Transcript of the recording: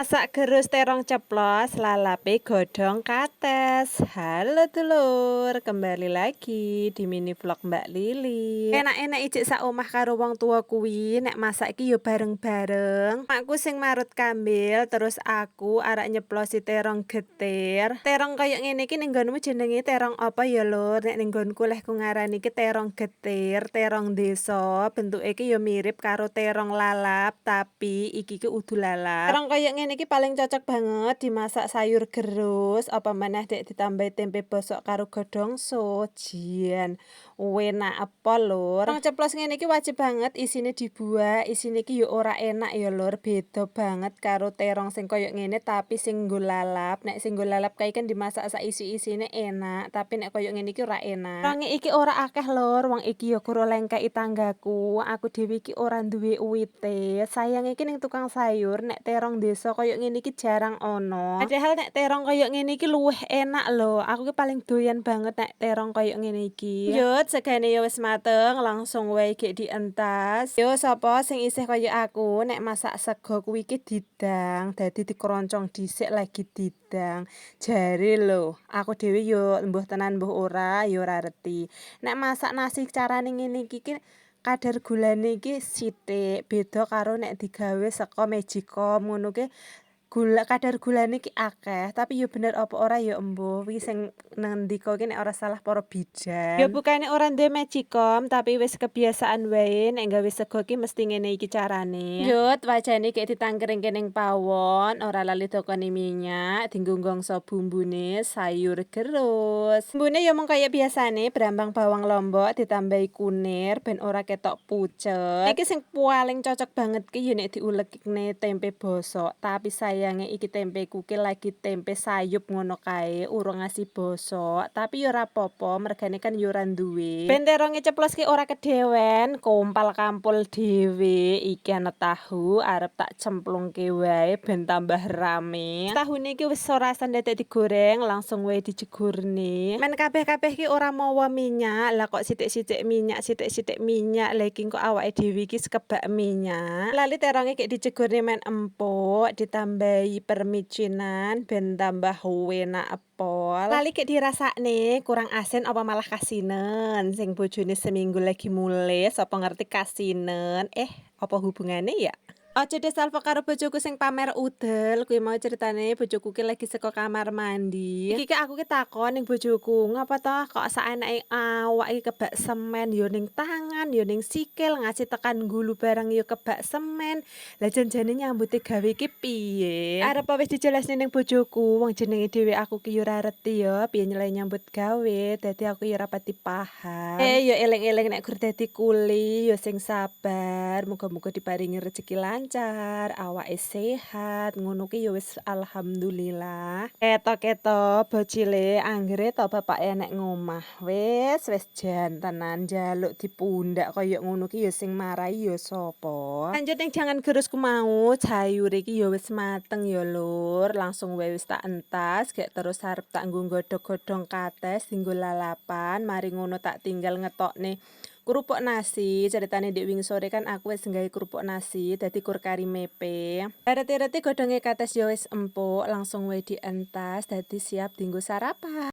Masak gerus terong ceplos, lalape godhong kates. Halo dulur, kembali lagi di mini vlog Mbak Lili. Enak-enak ijek sak omah karo wong tua kuwi, nek masak iki yo bareng-bareng. Makku sing marut kambil, terus aku arek nyeplosi terong getir. Terong kaya ngene iki ning nggonmu jenenge terong apa ya, Lur? Nek ning nggonku leh ku ngarani iki terong getir, terong desa. Bentuke iki yo mirip karo terong lalap, tapi iki ki udu lalap. Terong kaya ngene iki paling cocok banget dimasak sayur gerus, apa maneh dek ditambahi tempe bosok karo godhong sojian. Enak apa, Lur? Terong ceplos ngene iki wajib banget isine dibuak, isine iki yo ora enak ya, Lur. Beda banget karo terong sing kaya ngene tapi sing nggo lalap. Nek sing nggo lalap kae kan dimasak sak isi-isine enak, tapi nek kaya ngene iki ora enak. Teronge iki ora akeh, Lur. Wong iki yo karo lengkeki tanggaku. Aku dhewe iki ora duwe uwite. Sayang iki ning tukang sayur nek terong desa kaya ngene iki jarang ono. Padahal nek terong kaya ngene iki luwih enak lho. Aku ki paling doyan banget nek terong kaya ngene iki. Lanjut, segane ya wis mateng, langsung wae gek dientas. Yo sapa sing isih kaya aku nek masak sego kuwi ki didang, dadi dikeroncong dhisik lagi didang. Jare lho, aku dhewe yo mbuh tenan mbuh ora, yo ora reti. Nek masak nasi carane ngene iki ki kadar gulane iki sithik, beda karo nek digawe saka Magicom ngono ki kadar gulane ki akeh, tapi yo bener apa ora ya embuh, wi sing ngendika ki nek ora salah para bidan. Ya bukane ora duwe Magicom, tapi wis kebiasaan wae nek gawe sego ki mesti ngene iki carane. Lanjut, wajane gek ditangkringke ning pawon, ora lali dokone minyak, dienggo gongso bumbune sayur gerus. Bumbune yo mung kaya biasane, brambang bawang lombok ditambahi kunir ben ora ketok pucet. Iki sing paling cocok banget ki yo nek diulekne tempe bosok, tapi sayange iki tempeku ki lagi tempe sayup ngono kae, urung ngasih bosok, tapi yo ora apa-apa, mergane kan yo ora duwe. Ben teronge ceplos ki ora kedewen, kompal kampul dhewe. Iki ana tahu arep tak cemplungke wae ben tambah rame. Tahune iki wis ora sandet digoreng, langsung wae dijegurne. Men kabeh-kabeh ki ora mawa minyak, lah kok sithik-sithik minyak, lah iki kok awake dhewe iki sekebak minyak. Lali teronge gek dijegurne men empuk, ditambahi permicinan ben tambah enak pol. Lali gek dirasakne kurang asin apa malah kasinen. Sing bojone seminggu lagi mules apa ngerti kasinen. Apa hubungane ya? Aja deh salvo karo bojoku sing pamer udel, kuwi mau ceritane bojoku ki lagi saka kamar mandi. Iki ki aku ki takon ning bojoku, "Ngapa toh kok saenake awak iki kebak semen yo ning tangan, yo ning sikil, ngasih tekan gulu barang yo kebak semen. Lah janjane nyambute gawe ki piye?" Arep wis dijelasne ning bojoku, wong jenenge dhewe aku ki yo ora reti yo piye nyelai nyambut gawe, dadi aku yo ora pati paham. Yo eling-eling nek gur dadi kuli yo sing sabar, muga-muga diparingi rezeki lancar, awake sehat, ngono ki ya wis alhamdulillah. Ketok-ketok bocile anggere to bapake nek ngomah. Wis jantenan njaluk dipundak kaya ngono ki ya sing marahi ya sapa. Lanjut ning jangan gerusku mau, sayur iki ya wis mateng ya Lur. Langsung wae wis tak entas, gek terus arep tak nggo godhog-godhong kates dienggo lalapan, mari ngono tak tinggal ngetokne kerupuk nasi. Ceritane ndek wingi sore kan aku wis nggawe kerupuk nasi, dadi kur kari mepe. Reti-reti godhonge kates ya wis empuk, langsung wae dientas dadi siap dienggo sarapan.